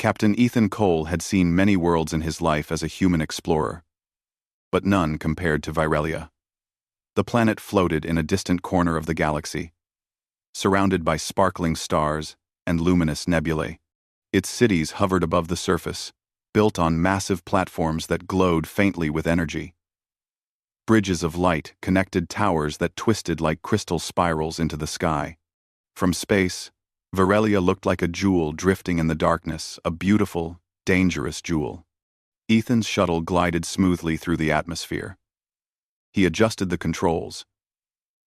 Captain Ethan Cole had seen many worlds in his life as a human explorer, but none compared to Virelia. The planet floated in a distant corner of the galaxy, surrounded by sparkling stars and luminous nebulae. Its cities hovered above the surface, built on massive platforms that glowed faintly with energy. Bridges of light connected towers that twisted like crystal spirals into the sky. From space, Virelia looked like a jewel drifting in the darkness, a beautiful, dangerous jewel. Ethan's shuttle glided smoothly through the atmosphere. He adjusted the controls,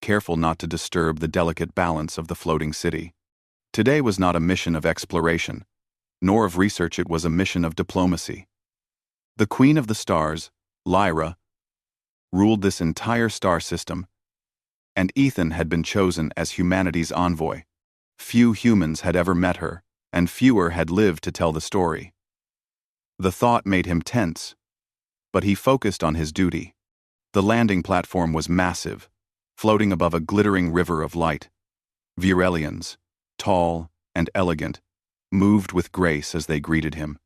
careful not to disturb the delicate balance of the floating city. Today was not a mission of exploration, nor of research. It was a mission of diplomacy. The Queen of the Stars, Lyra, ruled this entire star system, and Ethan had been chosen as humanity's envoy. Few humans had ever met her, and fewer had lived to tell the story. The thought made him tense, but he focused on his duty. The landing platform was massive, floating above a glittering river of light. Virelians, tall and elegant, moved with grace as they greeted him.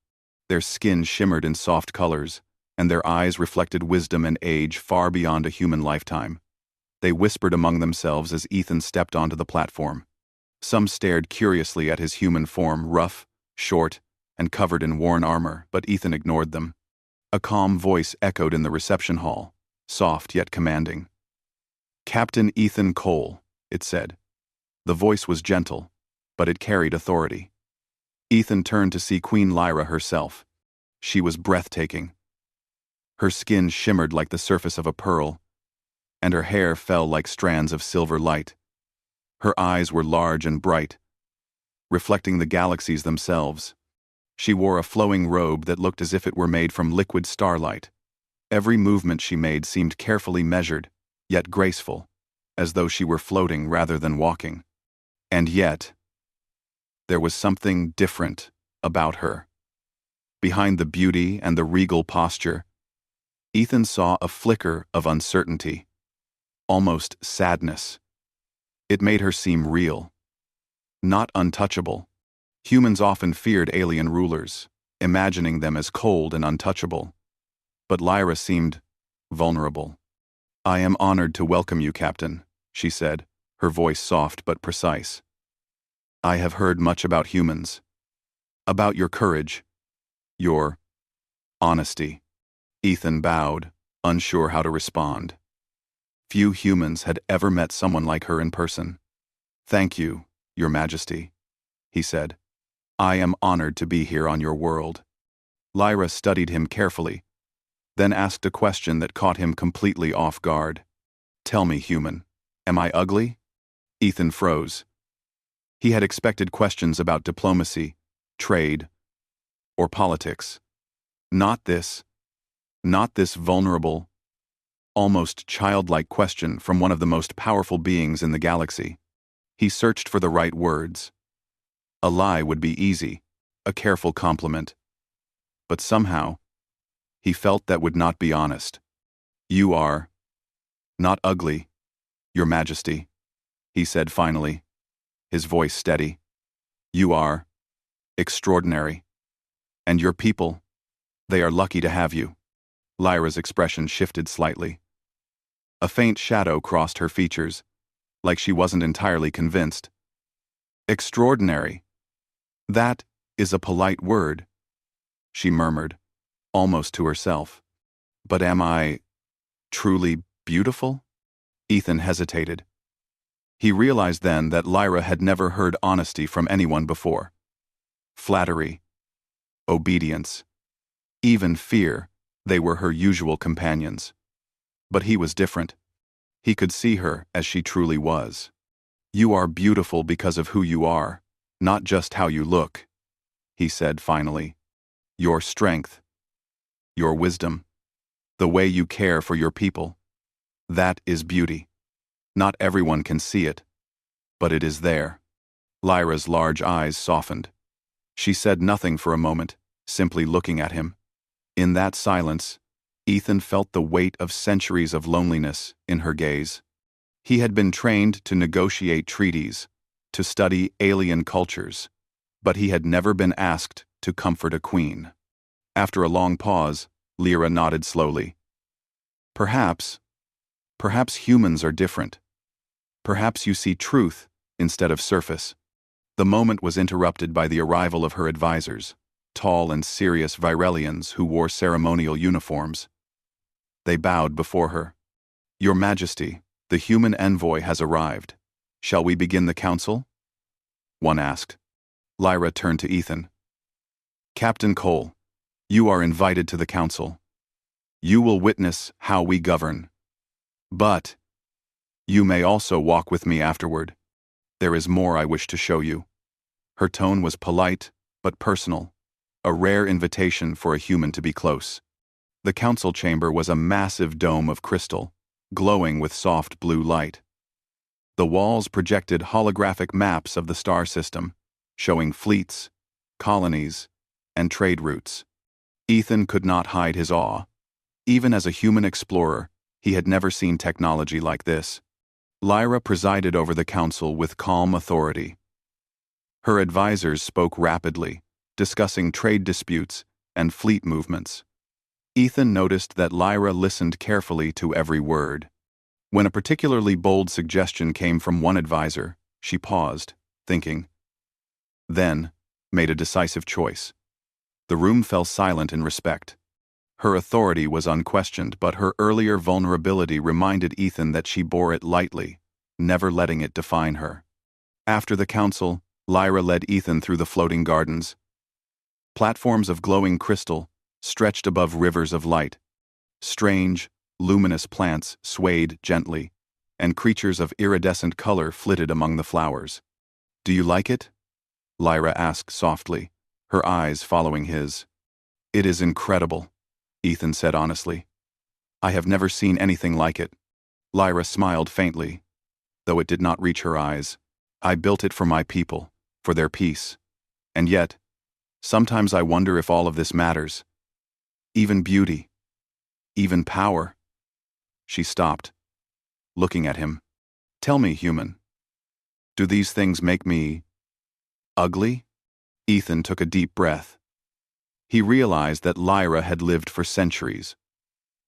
Their skin shimmered in soft colors, and their eyes reflected wisdom and age far beyond a human lifetime. They whispered among themselves as Ethan stepped onto the platform. Some stared curiously at his human form, rough, short, and covered in worn armor, but Ethan ignored them. A calm voice echoed in the reception hall, soft yet commanding. "Captain Ethan Cole," it said. The voice was gentle, but it carried authority. Ethan turned to see Queen Lyra herself. She was breathtaking. Her skin shimmered like the surface of a pearl, and her hair fell like strands of silver light. Her eyes were large and bright, reflecting the galaxies themselves. She wore a flowing robe that looked as if it were made from liquid starlight. Every movement she made seemed carefully measured, yet graceful, as though she were floating rather than walking. And yet, there was something different about her. Behind the beauty and the regal posture, Ethan saw a flicker of uncertainty, almost sadness. It made her seem real, not untouchable. Humans often feared alien rulers, imagining them as cold and untouchable. But Lyra seemed vulnerable. "I am honored to welcome you, Captain," she said, her voice soft but precise. "I have heard much about humans, about your courage, your honesty." Ethan bowed, unsure how to respond. Few humans had ever met someone like her in person. "Thank you, Your Majesty," he said. "I am honored to be here on your world." Lyra studied him carefully, then asked a question that caught him completely off guard. "Tell me, human, am I ugly?" Ethan froze. He had expected questions about diplomacy, trade, or politics. Not this vulnerable, almost childlike question from one of the most powerful beings in the galaxy. He searched for the right words. A lie would be easy, a careful compliment. But somehow, he felt that would not be honest. "You are not ugly, Your Majesty," he said finally, his voice steady. "You are extraordinary. And your people, they are lucky to have you." Lyra's expression shifted slightly. A faint shadow crossed her features, like she wasn't entirely convinced. "Extraordinary. That is a polite word," she murmured, almost to herself. "But am I truly beautiful?" Ethan hesitated. He realized then that Lyra had never heard honesty from anyone before. Flattery, obedience, even fear, they were her usual companions. But he was different. He could see her as she truly was. "You are beautiful because of who you are, not just how you look," he said finally. "Your strength, your wisdom, the way you care for your people, that is beauty. Not everyone can see it, but it is there." Lyra's large eyes softened. She said nothing for a moment, simply looking at him. In that silence, Ethan felt the weight of centuries of loneliness in her gaze. He had been trained to negotiate treaties, to study alien cultures, but he had never been asked to comfort a queen. After a long pause, Lyra nodded slowly. Perhaps humans are different. Perhaps you see truth instead of surface. The moment was interrupted by the arrival of her advisors, tall and serious Virelians who wore ceremonial uniforms. They bowed before her. Your Majesty, the human envoy has arrived. Shall we begin the council? One asked. Lyra turned to Ethan. Captain Cole, you are invited to the council. You will witness how we govern. But you may also walk with me afterward. There is more I wish to show you. Her tone was polite, but personal, a rare invitation for a human to be close. The council chamber was a massive dome of crystal, glowing with soft blue light. The walls projected holographic maps of the star system, showing fleets, colonies, and trade routes. Ethan could not hide his awe. Even as a human explorer, he had never seen technology like this. Lyra presided over the council with calm authority. Her advisors spoke rapidly, discussing trade disputes and fleet movements. Ethan noticed that Lyra listened carefully to every word. When a particularly bold suggestion came from one advisor, she paused, thinking. Then, made a decisive choice. The room fell silent in respect. Her authority was unquestioned, but her earlier vulnerability reminded Ethan that she bore it lightly, never letting it define her. After the council, Lyra led Ethan through the floating gardens. Platforms of glowing crystal stretched above rivers of light. Strange, luminous plants swayed gently, and creatures of iridescent color flitted among the flowers. Do you like it? Lyra asked softly, her eyes following his. It is incredible, Ethan said honestly. I have never seen anything like it. Lyra smiled faintly, though it did not reach her eyes. I built it for my people, for their peace. And yet, sometimes I wonder if all of this matters. Even beauty. Even power. She stopped, looking at him. Tell me, human. Do these things make me ugly? Ethan took a deep breath. He realized that Lyra had lived for centuries,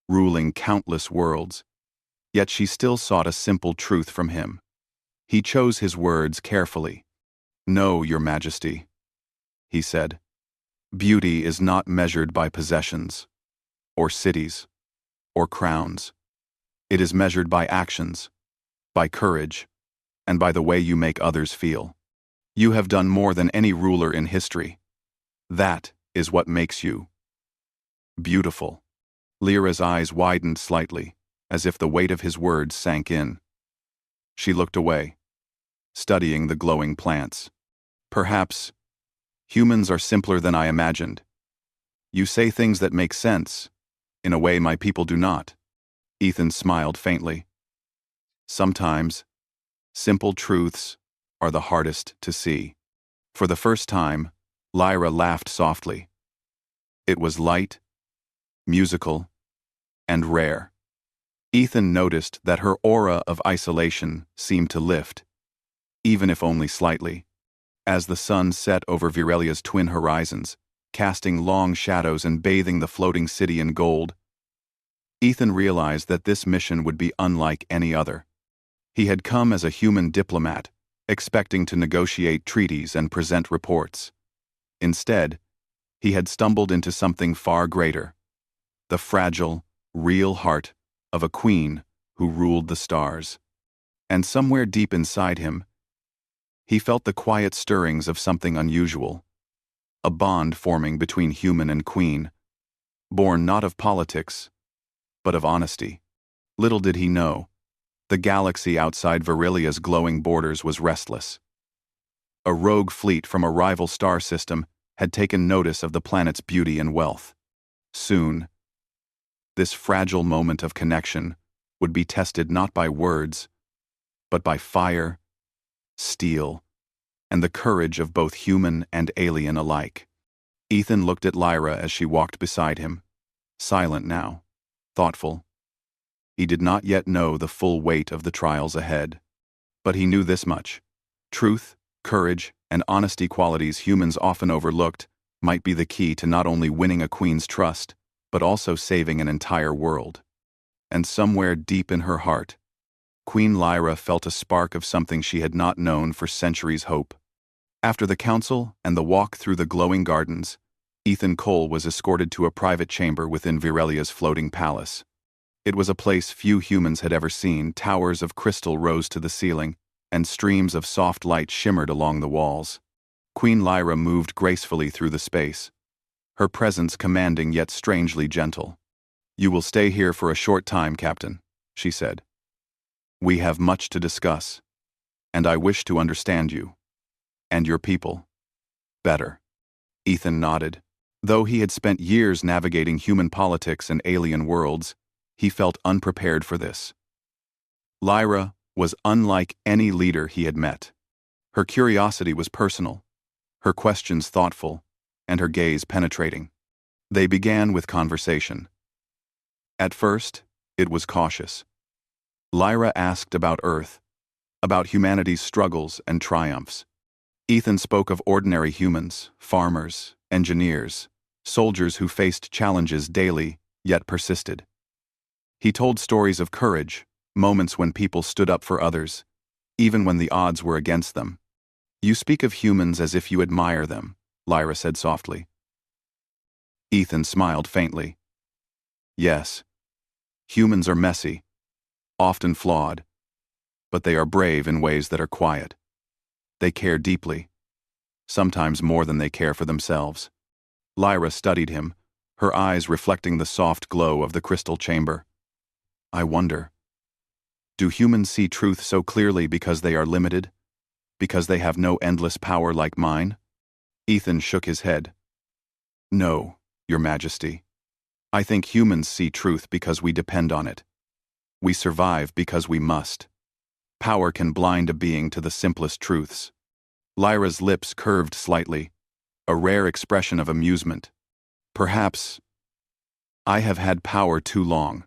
ruling countless worlds, yet she still sought a simple truth from him. He chose his words carefully. No, Your Majesty, he said. Beauty is not measured by possessions, or cities, or crowns. It is measured by actions, by courage, and by the way you make others feel. You have done more than any ruler in history. That is what makes you beautiful. Lyra's eyes widened slightly, as if the weight of his words sank in. She looked away, studying the glowing plants. Perhaps humans are simpler than I imagined. You say things that make sense, in a way my people do not. Ethan smiled faintly. Sometimes, simple truths are the hardest to see. For the first time, Lyra laughed softly. It was light, musical, and rare. Ethan noticed that her aura of isolation seemed to lift, even if only slightly. As the sun set over Virelia's twin horizons, casting long shadows and bathing the floating city in gold, Ethan realized that this mission would be unlike any other. He had come as a human diplomat, expecting to negotiate treaties and present reports. Instead, he had stumbled into something far greater, the fragile, real heart of a queen who ruled the stars. And somewhere deep inside him, he felt the quiet stirrings of something unusual, a bond forming between human and queen, born not of politics, but of honesty. Little did he know, the galaxy outside Virelia's glowing borders was restless. A rogue fleet from a rival star system had taken notice of the planet's beauty and wealth. Soon, this fragile moment of connection would be tested not by words, but by fire, steel, and the courage of both human and alien alike. Ethan looked at Lyra as she walked beside him, silent now, thoughtful. He did not yet know the full weight of the trials ahead, but he knew this much. Truth, courage, and honesty, qualities humans often overlooked, might be the key to not only winning a queen's trust, but also saving an entire world. And somewhere deep in her heart, Queen Lyra felt a spark of something she had not known for centuries: hope. After the council and the walk through the glowing gardens, Ethan Cole was escorted to a private chamber within Virelia's floating palace. It was a place few humans had ever seen. Towers of crystal rose to the ceiling, and streams of soft light shimmered along the walls. Queen Lyra moved gracefully through the space, her presence commanding yet strangely gentle. "You will stay here for a short time, Captain," she said. "We have much to discuss, and I wish to understand you, and your people, better." Ethan nodded. Though he had spent years navigating human politics and alien worlds, he felt unprepared for this. Lyra was unlike any leader he had met. Her curiosity was personal, her questions thoughtful, and her gaze penetrating. They began with conversation. At first, it was cautious. Lyra asked about Earth, about humanity's struggles and triumphs. Ethan spoke of ordinary humans, farmers, engineers, soldiers who faced challenges daily, yet persisted. He told stories of courage, moments when people stood up for others, even when the odds were against them. "You speak of humans as if you admire them," Lyra said softly. Ethan smiled faintly. "Yes, humans are messy, often flawed, but they are brave in ways that are quiet. They care deeply, sometimes more than they care for themselves." Lyra studied him, her eyes reflecting the soft glow of the crystal chamber. "I wonder, do humans see truth so clearly because they are limited? Because they have no endless power like mine?" Ethan shook his head. "No, Your Majesty. I think humans see truth because we depend on it. We survive because we must. Power can blind a being to the simplest truths." Lyra's lips curved slightly, a rare expression of amusement. "Perhaps I have had power too long.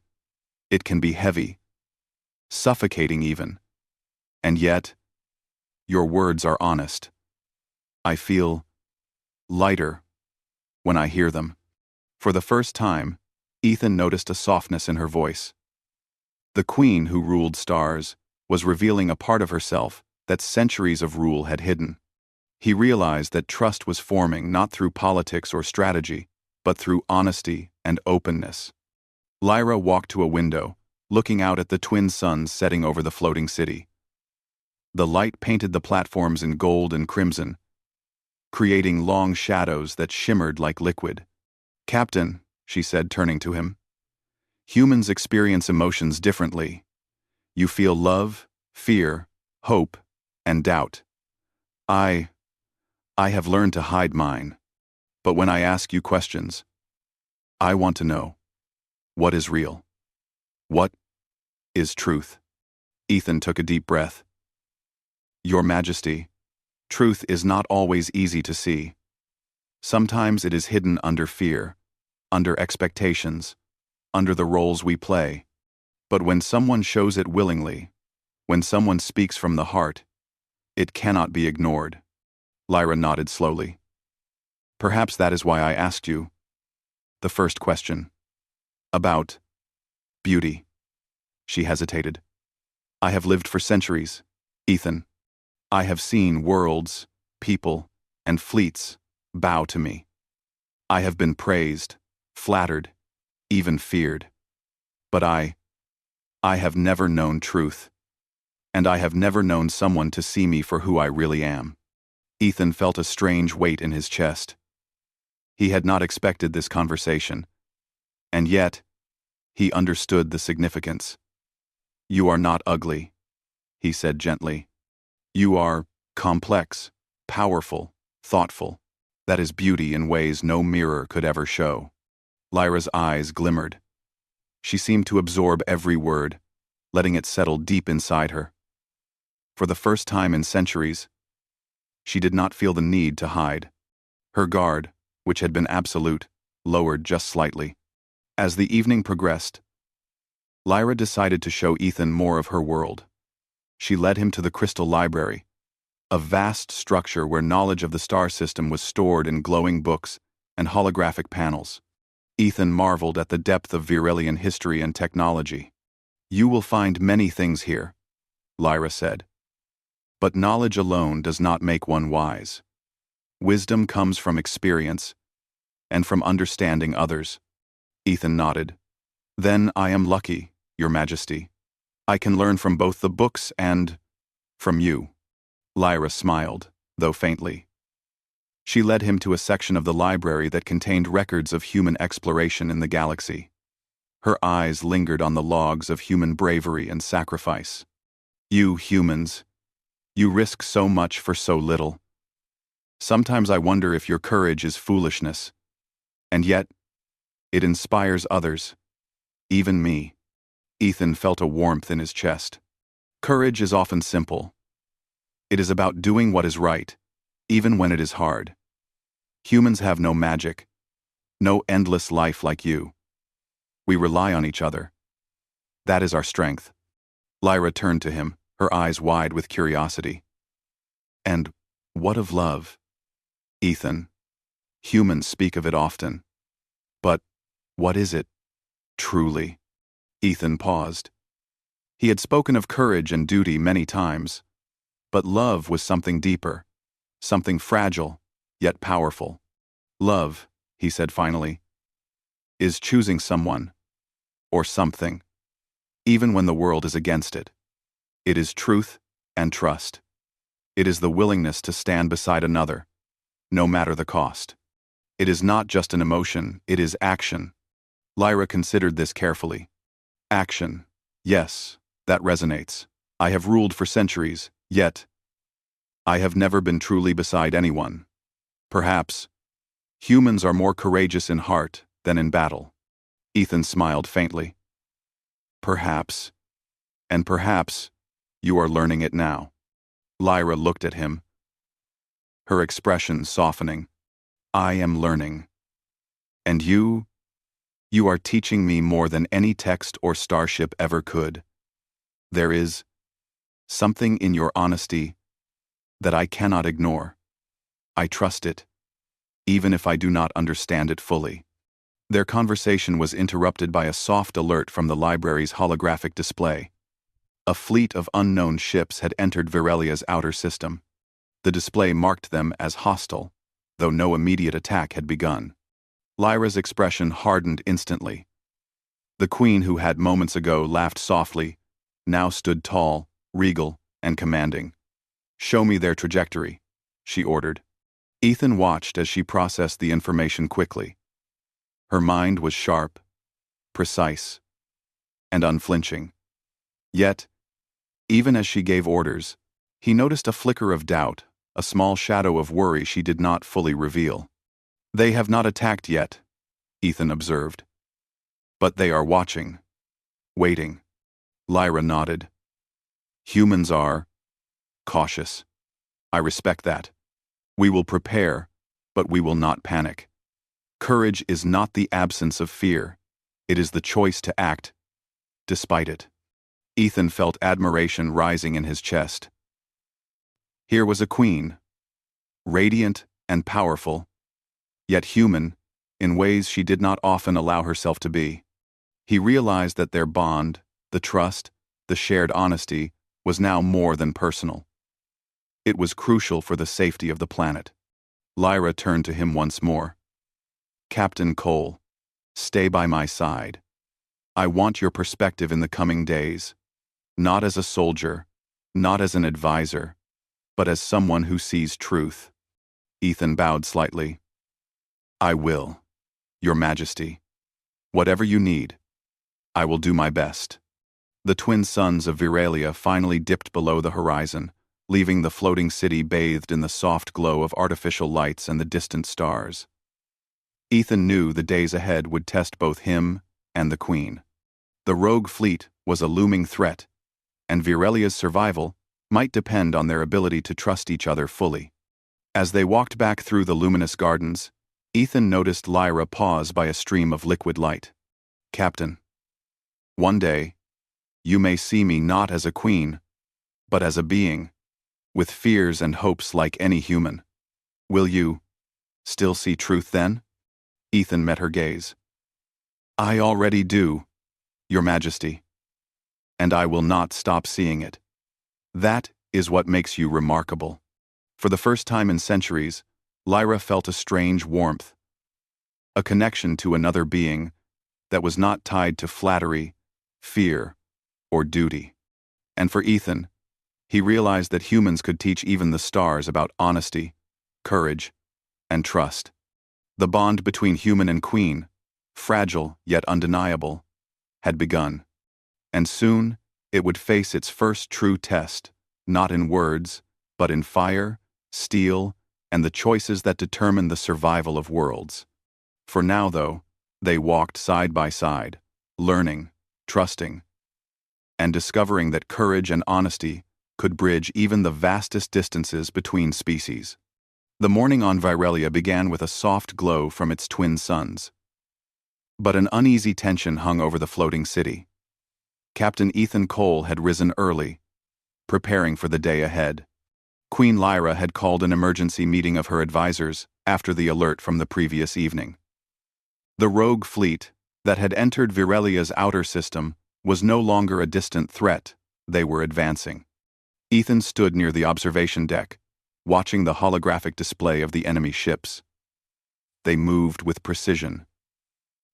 It can be heavy, suffocating even. And yet, your words are honest. I feel lighter when I hear them." For the first time, Ethan noticed a softness in her voice. The queen who ruled stars was revealing a part of herself that centuries of rule had hidden. He realized that trust was forming not through politics or strategy, but through honesty and openness. Lyra walked to a window, looking out at the twin suns setting over the floating city. The light painted the platforms in gold and crimson, creating long shadows that shimmered like liquid. "Captain," she said, turning to him, "humans experience emotions differently. You feel love, fear, hope, and doubt. I have learned to hide mine. But when I ask you questions, I want to know, what is real? What is truth?" Ethan took a deep breath. "Your Majesty, truth is not always easy to see. Sometimes it is hidden under fear, under expectations, under the roles we play. But when someone shows it willingly, when someone speaks from the heart, it cannot be ignored." Lyra nodded slowly. "Perhaps that is why I asked you the first question. About beauty." She hesitated. "I have lived for centuries, Ethan. I have seen worlds, people, and fleets bow to me. I have been praised, flattered, even feared. But I have never known truth. And I have never known someone to see me for who I really am." Ethan felt a strange weight in his chest. He had not expected this conversation, and yet, he understood the significance. "You are not ugly," he said gently. "You are complex, powerful, thoughtful. That is beauty in ways no mirror could ever show." Lyra's eyes glimmered. She seemed to absorb every word, letting it settle deep inside her. For the first time in centuries, she did not feel the need to hide. Her guard, which had been absolute, lowered just slightly. As the evening progressed, Lyra decided to show Ethan more of her world. She led him to the Crystal Library, a vast structure where knowledge of the star system was stored in glowing books and holographic panels. Ethan marveled at the depth of Virelian history and technology. "You will find many things here," Lyra said. "But knowledge alone does not make one wise. Wisdom comes from experience and from understanding others." Ethan nodded. "Then I am lucky, Your Majesty. I can learn from both the books and from you." Lyra smiled, though faintly. She led him to a section of the library that contained records of human exploration in the galaxy. Her eyes lingered on the logs of human bravery and sacrifice. "You humans, you risk so much for so little. Sometimes I wonder if your courage is foolishness. And yet, it inspires others, even me." Ethan felt a warmth in his chest. Courage is often simple. It is about doing what is right, even when it is hard. Humans have no magic, no endless life like you. We rely on each other. That is our strength. Lyra turned to him, her eyes wide with curiosity. "And what of love?" "Ethan, humans speak of it often. But what is it, truly?" Ethan paused. He had spoken of courage and duty many times, but love was something deeper, something fragile, yet powerful. "Love," he said finally, "is choosing someone, or something, even when the world is against it. It is truth and trust. It is the willingness to stand beside another, no matter the cost. It is not just an emotion, it is action." Lyra considered this carefully. "Action. Yes, that resonates. I have ruled for centuries, yet I have never been truly beside anyone. Perhaps humans are more courageous in heart than in battle." Ethan smiled faintly. "Perhaps, and perhaps you are learning it now." Lyra looked at him, her expression softening. "I am learning. And you are teaching me more than any text or starship ever could. There is something in your honesty that I cannot ignore. I trust it, even if I do not understand it fully." Their conversation was interrupted by a soft alert from the library's holographic display. A fleet of unknown ships had entered Virelia's outer system. The display marked them as hostile, though no immediate attack had begun. Lyra's expression hardened instantly. The queen who had moments ago laughed softly now stood tall, regal, and commanding. "Show me their trajectory," she ordered. Ethan watched as she processed the information quickly. Her mind was sharp, precise, and unflinching. Yet, even as she gave orders, he noticed a flicker of doubt, a small shadow of worry she did not fully reveal. "They have not attacked yet," Ethan observed. "But they are watching, waiting." Lyra nodded. "Humans are cautious. I respect that. We will prepare, but we will not panic. Courage is not the absence of fear. It is the choice to act, despite it." Ethan felt admiration rising in his chest. Here was a queen, radiant and powerful, yet human in ways she did not often allow herself to be. He realized that their bond, the trust, the shared honesty, was now more than personal. It was crucial for the safety of the planet. Lyra turned to him once more. "Captain Cole, stay by my side. I want your perspective in the coming days, not as a soldier, not as an advisor, but as someone who sees truth." Ethan bowed slightly. "I will, Your Majesty. Whatever you need, I will do my best." The twin suns of Virelia finally dipped below the horizon, leaving the floating city bathed in the soft glow of artificial lights and the distant stars. Ethan knew the days ahead would test both him and the Queen. The rogue fleet was a looming threat, and Virelia's survival might depend on their ability to trust each other fully. As they walked back through the luminous gardens, Ethan noticed Lyra pause by a stream of liquid light. "Captain, one day, you may see me not as a queen, but as a being, with fears and hopes like any human. Will you still see truth then? Ethan met her gaze. I already do, Your Majesty. And I will not stop seeing it. That is what makes you remarkable. For the first time in centuries, Lyra felt a strange warmth, a connection to another being that was not tied to flattery, fear, or duty. And for Ethan, he realized that humans could teach even the stars about honesty, courage, and trust. The bond between human and queen, fragile yet undeniable, had begun. And soon, it would face its first true test, not in words, but in fire, steel, and the choices that determine the survival of worlds. For now, though, they walked side by side, learning, trusting, and discovering that courage and honesty could bridge even the vastest distances between species. The morning on Virelia began with a soft glow from its twin suns. But an uneasy tension hung over the floating city. Captain Ethan Cole had risen early, preparing for the day ahead. Queen Lyra had called an emergency meeting of her advisors after the alert from the previous evening. The rogue fleet that had entered Virelia's outer system was no longer a distant threat. They were advancing. Ethan stood near the observation deck, watching the holographic display of the enemy ships. They moved with precision,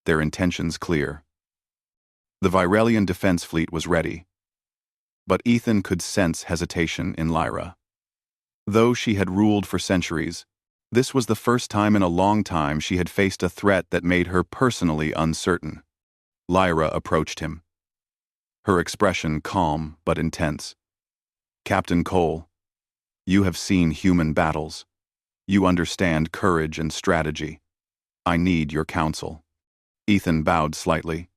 their intentions clear. The Virelian defense fleet was ready, but Ethan could sense hesitation in Lyra. Though she had ruled for centuries, this was the first time in a long time she had faced a threat that made her personally uncertain. Lyra approached him, her expression calm but intense. Captain Cole, you have seen human battles. You understand courage and strategy. I need your counsel. Ethan bowed slightly.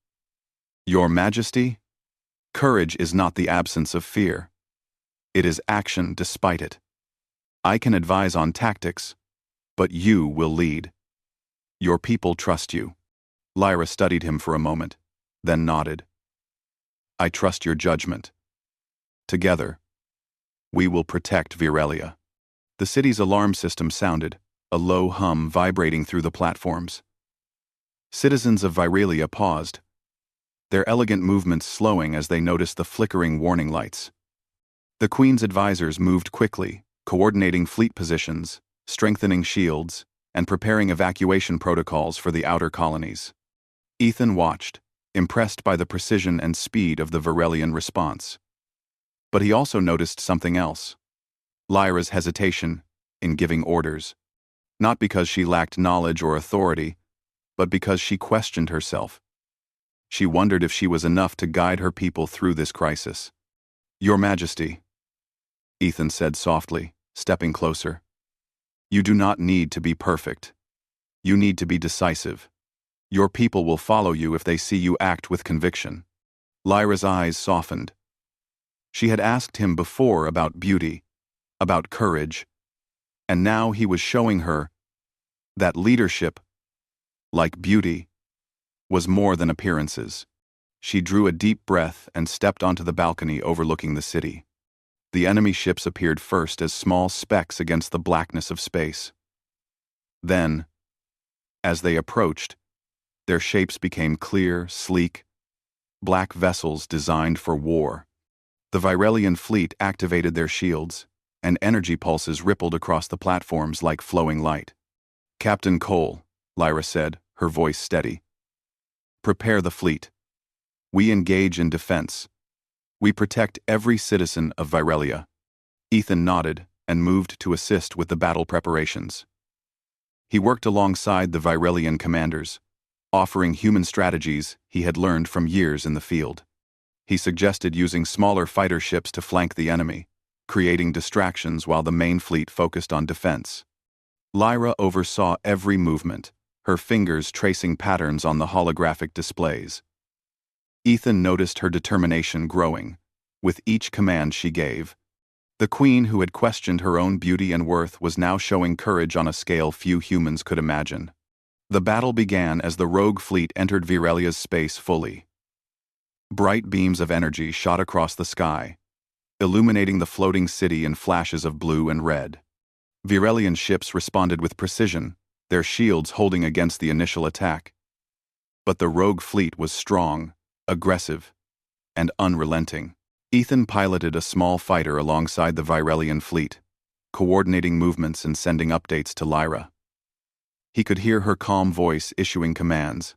Your Majesty, courage is not the absence of fear. It is action despite it. I can advise on tactics, but you will lead. Your people trust you. Lyra studied him for a moment, then nodded. I trust your judgment. Together, we will protect Virelia. The city's alarm system sounded, a low hum vibrating through the platforms. Citizens of Virelia paused, their elegant movements slowing as they noticed the flickering warning lights. The Queen's advisors moved quickly, coordinating fleet positions, strengthening shields, and preparing evacuation protocols for the outer colonies. Ethan watched, impressed by the precision and speed of the Virelian response. But he also noticed something else. Lyra's hesitation in giving orders, not because she lacked knowledge or authority, but because she questioned herself. She wondered if she was enough to guide her people through this crisis. Your Majesty, Ethan said softly, stepping closer. You do not need to be perfect. You need to be decisive. Your people will follow you if they see you act with conviction. Lyra's eyes softened. She had asked him before about beauty, about courage, and now he was showing her that leadership, like beauty, was more than appearances. She drew a deep breath and stepped onto the balcony overlooking the city. The enemy ships appeared first as small specks against the blackness of space. Then, as they approached, their shapes became clear, sleek, black vessels designed for war. The Virelian fleet activated their shields, and energy pulses rippled across the platforms like flowing light. Captain Cole, Lyra said, her voice steady. Prepare the fleet. We engage in defense. We protect every citizen of Virelia. Ethan nodded and moved to assist with the battle preparations. He worked alongside the Virelian commanders, offering human strategies he had learned from years in the field. He suggested using smaller fighter ships to flank the enemy, creating distractions while the main fleet focused on defense. Lyra oversaw every movement, her fingers tracing patterns on the holographic displays. Ethan noticed her determination growing, with each command she gave. The Queen, who had questioned her own beauty and worth, was now showing courage on a scale few humans could imagine. The battle began as the rogue fleet entered Virelia's space fully. Bright beams of energy shot across the sky, illuminating the floating city in flashes of blue and red. Virelian ships responded with precision, their shields holding against the initial attack. But the rogue fleet was strong, aggressive, and unrelenting. Ethan piloted a small fighter alongside the Virelian fleet, coordinating movements and sending updates to Lyra. He could hear her calm voice issuing commands,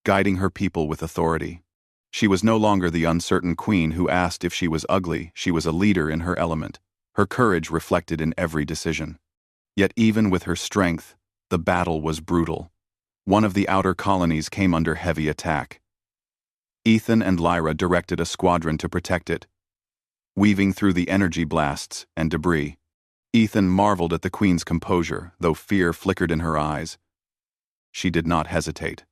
guiding her people with authority. She was no longer the uncertain queen who asked if she was ugly. She was a leader in her element, her courage reflected in every decision. Yet even with her strength, the battle was brutal. One of the outer colonies came under heavy attack. Ethan and Lyra directed a squadron to protect it, weaving through the energy blasts and debris. Ethan marveled at the queen's composure, though fear flickered in her eyes. She did not hesitate.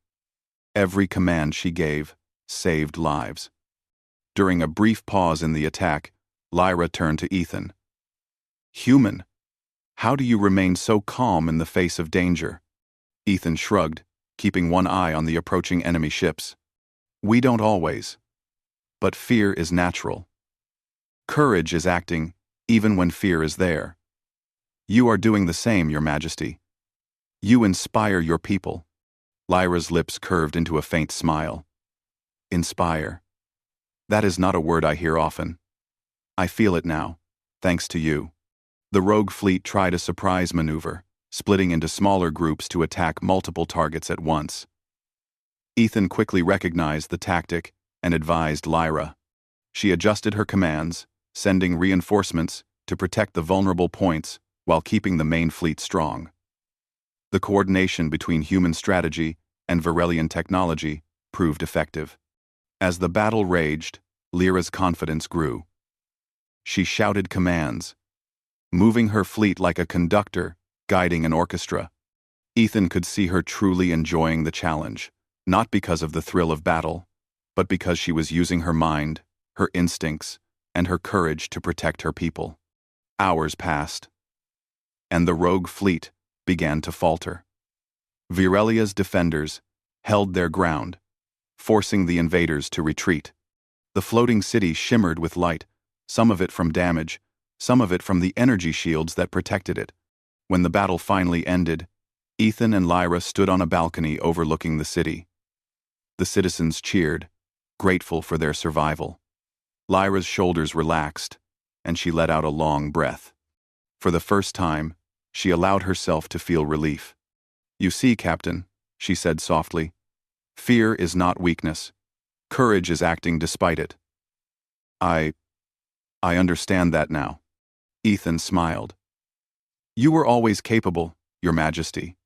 Every command she gave saved lives. During a brief pause in the attack, Lyra turned to Ethan. "Human, how do you remain so calm in the face of danger?" Ethan shrugged, keeping one eye on the approaching enemy ships. "We don't always. But fear is natural. Courage is acting, even when fear is there. You are doing the same, Your Majesty. You inspire your people." Lyra's lips curved into a faint smile. "Inspire. That is not a word I hear often. I feel it now, thanks to you." The rogue fleet tried a surprise maneuver, splitting into smaller groups to attack multiple targets at once. Ethan quickly recognized the tactic and advised Lyra. She adjusted her commands, sending reinforcements to protect the vulnerable points while keeping the main fleet strong. The coordination between human strategy and Virelian technology proved effective. As the battle raged, Lyra's confidence grew. She shouted commands, moving her fleet like a conductor guiding an orchestra. Ethan could see her truly enjoying the challenge, not because of the thrill of battle, but because she was using her mind, her instincts, and her courage to protect her people. Hours passed, and the rogue fleet began to falter. Virelia's defenders held their ground, forcing the invaders to retreat. The floating city shimmered with light, some of it from damage, some of it from the energy shields that protected it. When the battle finally ended, Ethan and Lyra stood on a balcony overlooking the city. The citizens cheered, grateful for their survival. Lyra's shoulders relaxed, and she let out a long breath. For the first time, she allowed herself to feel relief. "You see, Captain," she said softly, "fear is not weakness. Courage is acting despite it." I understand that now." Ethan smiled. "You were always capable, Your Majesty.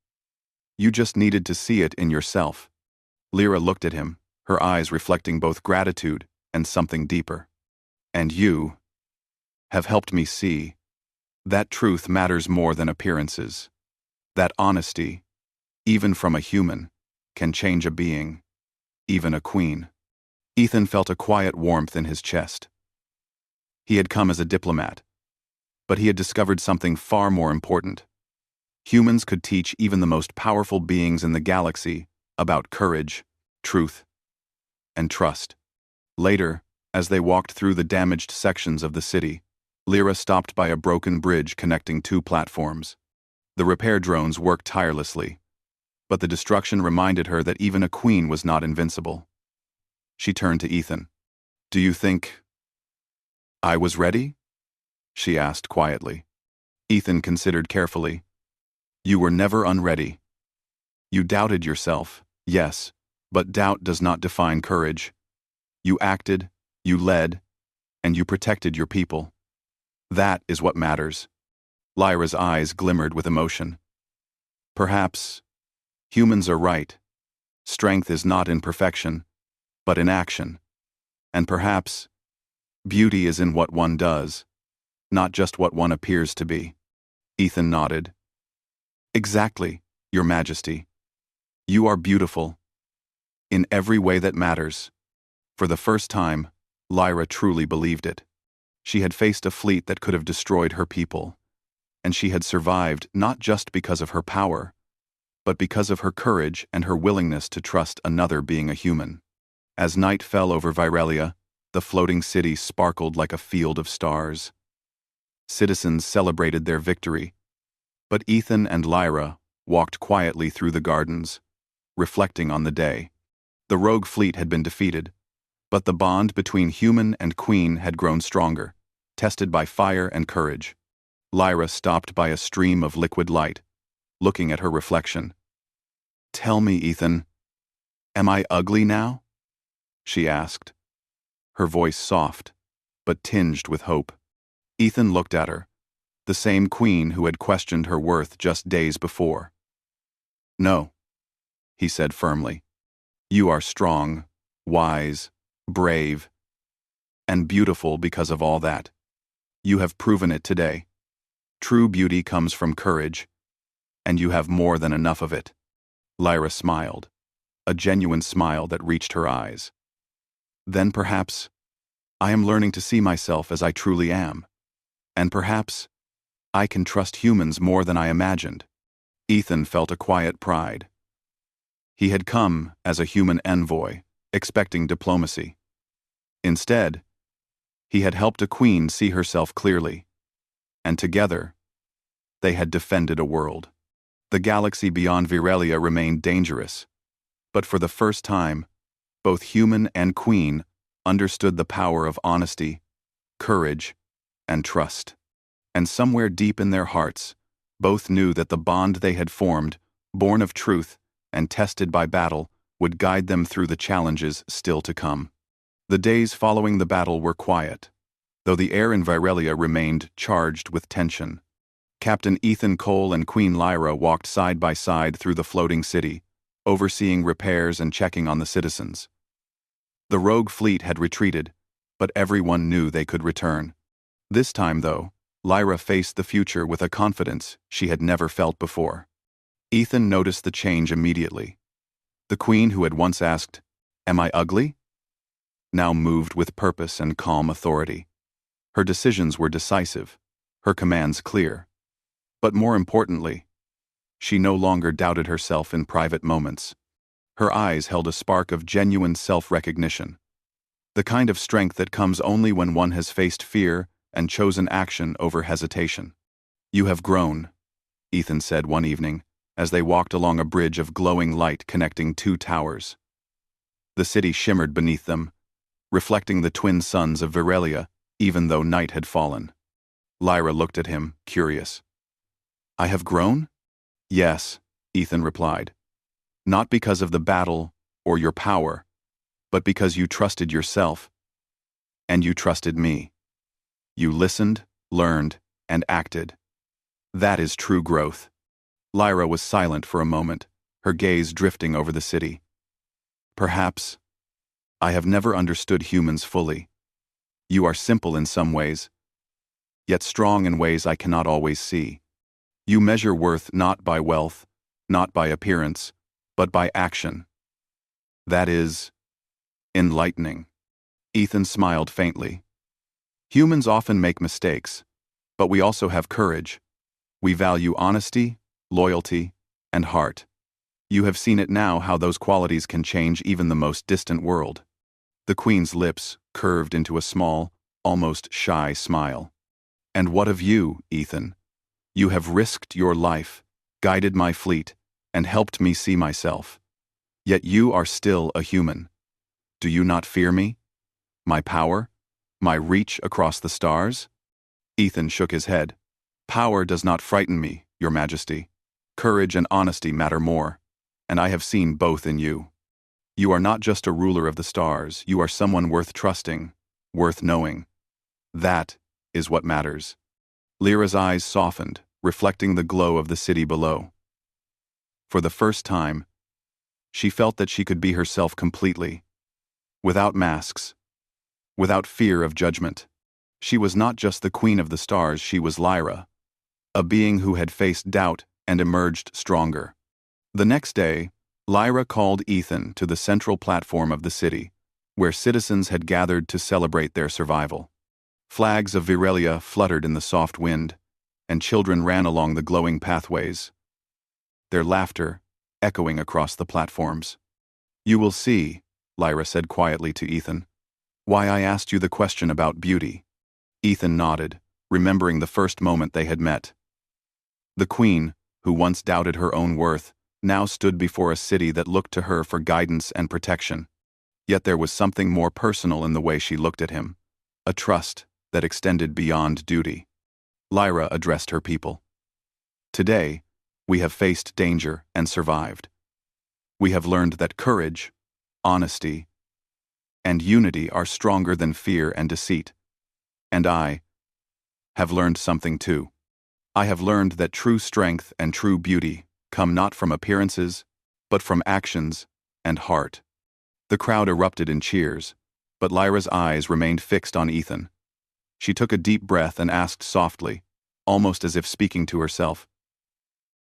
You just needed to see it in yourself." Lyra looked at him, her eyes reflecting both gratitude and something deeper. "And you have helped me see that truth matters more than appearances. That honesty, even from a human, can change a being, even a queen." Ethan felt a quiet warmth in his chest. He had come as a diplomat, but he had discovered something far more important. Humans could teach even the most powerful beings in the galaxy about courage, truth, and trust. Later, as they walked through the damaged sections of the city, Lyra stopped by a broken bridge connecting two platforms. The repair drones worked tirelessly, but the destruction reminded her that even a queen was not invincible. She turned to Ethan. "Do you think I was ready?" she asked quietly. Ethan considered carefully. "You were never unready. You doubted yourself, yes, but doubt does not define courage. You acted, you led, and you protected your people. That is what matters." Lyra's eyes glimmered with emotion. "Perhaps humans are right. Strength is not in perfection, but in action. And perhaps beauty is in what one does, not just what one appears to be." Ethan nodded. "Exactly, Your Majesty. You are beautiful, in every way that matters." For the first time, Lyra truly believed it. She had faced a fleet that could have destroyed her people, and she had survived not just because of her power, but because of her courage and her willingness to trust another being a human. As night fell over Virelia, the floating city sparkled like a field of stars. Citizens celebrated their victory, but Ethan and Lyra walked quietly through the gardens, reflecting on the day. The rogue fleet had been defeated, but the bond between human and queen had grown stronger, tested by fire and courage. Lyra stopped by a stream of liquid light, looking at her reflection. "Tell me, Ethan, am I ugly now?" she asked, her voice soft, but tinged with hope. Ethan looked at her, the same queen who had questioned her worth just days before. "No," he said firmly. "You are strong, wise, brave, and beautiful because of all that. You have proven it today. True beauty comes from courage, and you have more than enough of it." Lyra smiled, a genuine smile that reached her eyes. "Then perhaps I am learning to see myself as I truly am, and perhaps I can trust humans more than I imagined." Ethan felt a quiet pride. He had come as a human envoy, expecting diplomacy. Instead, he had helped a queen see herself clearly, and together, they had defended a world. The galaxy beyond Virelia remained dangerous, but for the first time, both human and queen understood the power of honesty, courage, and trust. And somewhere deep in their hearts, both knew that the bond they had formed, born of truth and tested by battle, would guide them through the challenges still to come. The days following the battle were quiet, though the air in Virelia remained charged with tension. Captain Ethan Cole and Queen Lyra walked side by side through the floating city, overseeing repairs and checking on the citizens. The rogue fleet had retreated, but everyone knew they could return. This time, though, Lyra faced the future with a confidence she had never felt before. Ethan noticed the change immediately. The queen who had once asked, "Am I ugly?" now moved with purpose and calm authority. Her decisions were decisive, her commands clear. But more importantly, she no longer doubted herself in private moments. Her eyes held a spark of genuine self-recognition, the kind of strength that comes only when one has faced fear and chosen action over hesitation. "You have grown," Ethan said one evening, as they walked along a bridge of glowing light connecting two towers. The city shimmered beneath them, reflecting the twin suns of Virelia, even though night had fallen. Lyra looked at him, curious. "I have grown?" "Yes," Ethan replied. "Not because of the battle or your power, but because you trusted yourself, and you trusted me. You listened, learned, and acted. That is true growth." Lyra was silent for a moment, her gaze drifting over the city. "Perhaps I have never understood humans fully. You are simple in some ways, yet strong in ways I cannot always see. You measure worth not by wealth, not by appearance, but by action. That is enlightening." Ethan smiled faintly. "Humans often make mistakes, but we also have courage. We value honesty, loyalty, and heart. You have seen it now how those qualities can change even the most distant world." The queen's lips curved into a small, almost shy smile. "And what of you, Ethan? You have risked your life, guided my fleet, and helped me see myself. Yet you are still a human. Do you not fear me? My power? My reach across the stars?" Ethan shook his head. "Power does not frighten me, Your Majesty. Courage and honesty matter more, and I have seen both in you. You are not just a ruler of the stars, you are someone worth trusting, worth knowing. That is what matters." Lyra's eyes softened, reflecting the glow of the city below. For the first time, she felt that she could be herself completely, without masks, without fear of judgment. She was not just the queen of the stars, she was Lyra, a being who had faced doubt and emerged stronger. The next day, Lyra called Ethan to the central platform of the city, where citizens had gathered to celebrate their survival. Flags of Virelia fluttered in the soft wind, and children ran along the glowing pathways, their laughter echoing across the platforms. "You will see," Lyra said quietly to Ethan. Why I asked you the question about beauty. Ethan nodded, remembering the first moment they had met. The queen, who once doubted her own worth, now stood before a city that looked to her for guidance and protection. Yet there was something more personal in the way she looked at him, a trust that extended beyond duty. Lyra addressed her people. Today, we have faced danger and survived. We have learned that courage, honesty, and unity are stronger than fear and deceit. And I have learned something too. I have learned that true strength and true beauty come not from appearances, but from actions and heart. The crowd erupted in cheers, but Lyra's eyes remained fixed on Ethan. She took a deep breath and asked softly, almost as if speaking to herself,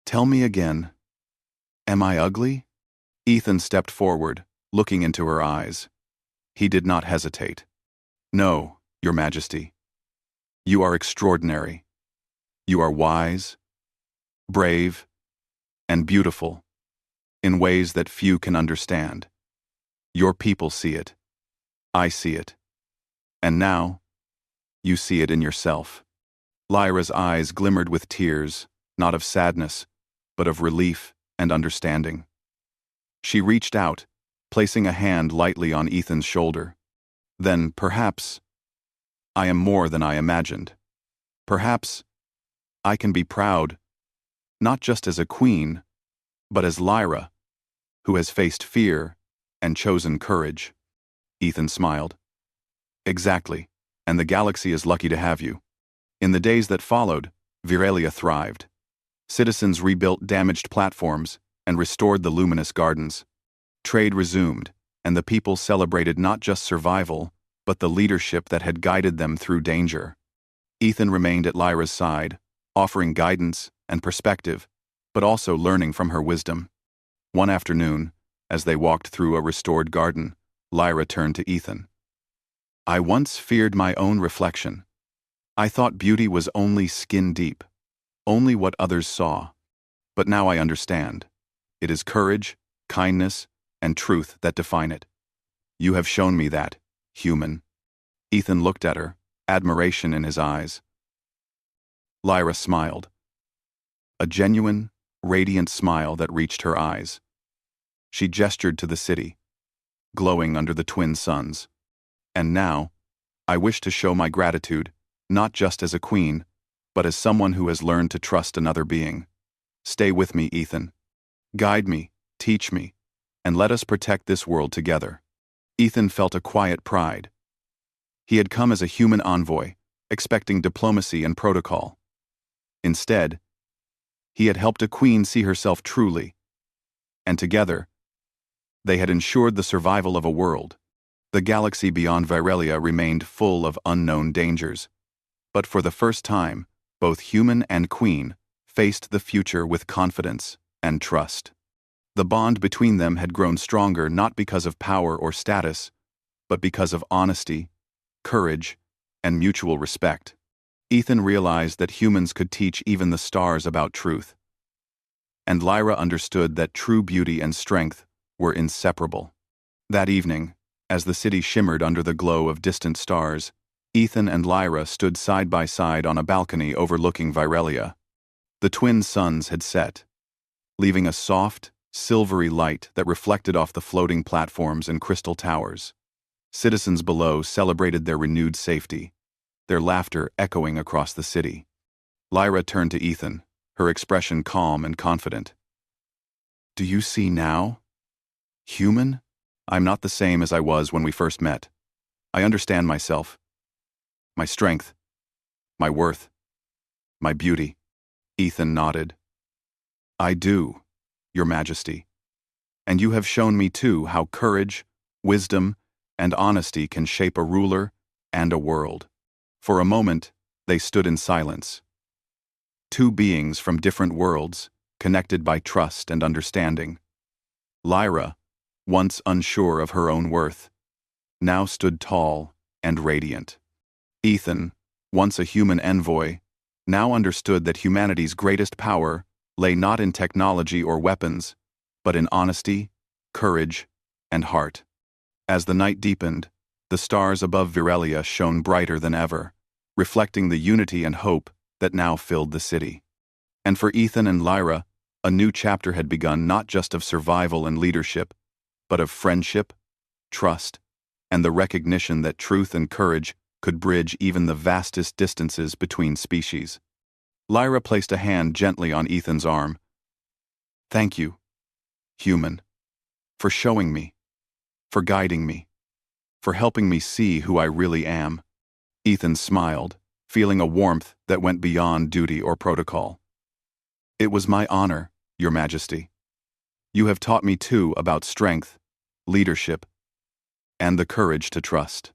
"Tell me again, am I ugly?" Ethan stepped forward, looking into her eyes. He did not hesitate. "No, Your Majesty. You are extraordinary. You are wise, brave, and beautiful, in ways that few can understand. Your people see it. I see it. And now, you see it in yourself." Lyra's eyes glimmered with tears, not of sadness, but of relief and understanding. She reached out, placing a hand lightly on Ethan's shoulder. "Then, perhaps, I am more than I imagined. Perhaps I can be proud, not just as a queen, but as Lyra, who has faced fear and chosen courage." Ethan smiled. "Exactly, and the galaxy is lucky to have you." In the days that followed, Viralia thrived. Citizens rebuilt damaged platforms and restored the luminous gardens. Trade resumed, and the people celebrated not just survival, but the leadership that had guided them through danger. Ethan remained at Lyra's side, offering guidance and perspective, but also learning from her wisdom. One afternoon, as they walked through a restored garden, Lyra turned to Ethan. "I once feared my own reflection. I thought beauty was only skin deep, only what others saw. But now I understand. It is courage, kindness, and truth that define it. You have shown me that, human." Ethan looked at her, admiration in his eyes. Lyra smiled. A genuine, radiant smile that reached her eyes. She gestured to the city, glowing under the twin suns. "And now, I wish to show my gratitude, not just as a queen, but as someone who has learned to trust another being. Stay with me, Ethan. Guide me, teach me, and let us protect this world together." Ethan felt a quiet pride. He had come as a human envoy, expecting diplomacy and protocol. Instead, he had helped a queen see herself truly, and together, they had ensured the survival of a world. The galaxy beyond Viralia remained full of unknown dangers, but for the first time, both human and queen faced the future with confidence and trust. The bond between them had grown stronger not because of power or status, but because of honesty, courage, and mutual respect. Ethan realized that humans could teach even the stars about truth. And Lyra understood that true beauty and strength were inseparable. That evening, as the city shimmered under the glow of distant stars, Ethan and Lyra stood side by side on a balcony overlooking Viralia. The twin suns had set, leaving a soft, silvery light that reflected off the floating platforms and crystal towers. Citizens below celebrated their renewed safety, their laughter echoing across the city. Lyra turned to Ethan, her expression calm and confident. "Do you see now? Human? I'm not the same as I was when we first met. I understand myself, my strength, my worth, my beauty." Ethan nodded. "I do, Your Majesty. And you have shown me too how courage, wisdom, and honesty can shape a ruler and a world." For a moment, they stood in silence. Two beings from different worlds, connected by trust and understanding. Lyra, once unsure of her own worth, now stood tall and radiant. Ethan, once a human envoy, now understood that humanity's greatest power lay not in technology or weapons, but in honesty, courage, and heart. As the night deepened, The stars above Virelia shone brighter than ever, reflecting the unity and hope that now filled the city. And for Ethan and Lyra, a new chapter had begun, not just of survival and leadership, but of friendship, trust, and the recognition that truth and courage could bridge even the vastest distances between species. Lyra placed a hand gently on Ethan's arm. "Thank you, human, for showing me, for guiding me, for helping me see who I really am." Ethan smiled, feeling a warmth that went beyond duty or protocol. "It was my honor, Your Majesty. You have taught me too about strength, leadership, and the courage to trust."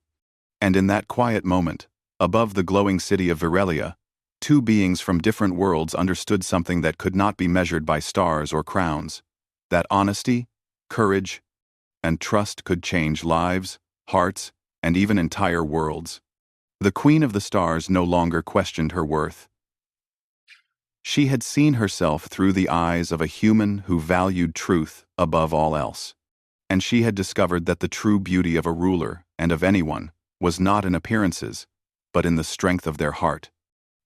And in that quiet moment, above the glowing city of Virelia, two beings from different worlds understood something that could not be measured by stars or crowns: that honesty, courage, and trust could change lives, hearts, and even entire worlds. The Queen of the Stars no longer questioned her worth. She had seen herself through the eyes of a human who valued truth above all else. And she had discovered that the true beauty of a ruler, and of anyone, was not in appearances, but in the strength of their heart.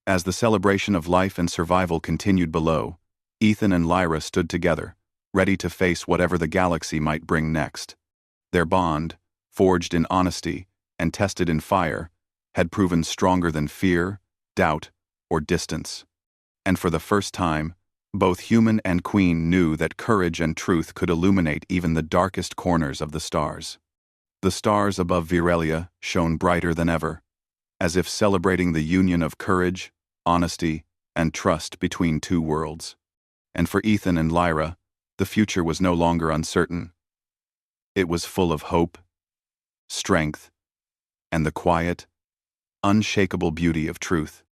As the celebration of life and survival continued below, Ethan and Lyra stood together, ready to face whatever the galaxy might bring next. Their bond, forged in honesty and tested in fire, had proven stronger than fear, doubt, or distance. And for the first time, both human and queen knew that courage and truth could illuminate even the darkest corners of the stars. The stars above Virelia shone brighter than ever, as if celebrating the union of courage, honesty, and trust between two worlds. And for Ethan and Lyra, the future was no longer uncertain. It was full of hope, strength, and the quiet, unshakable beauty of truth.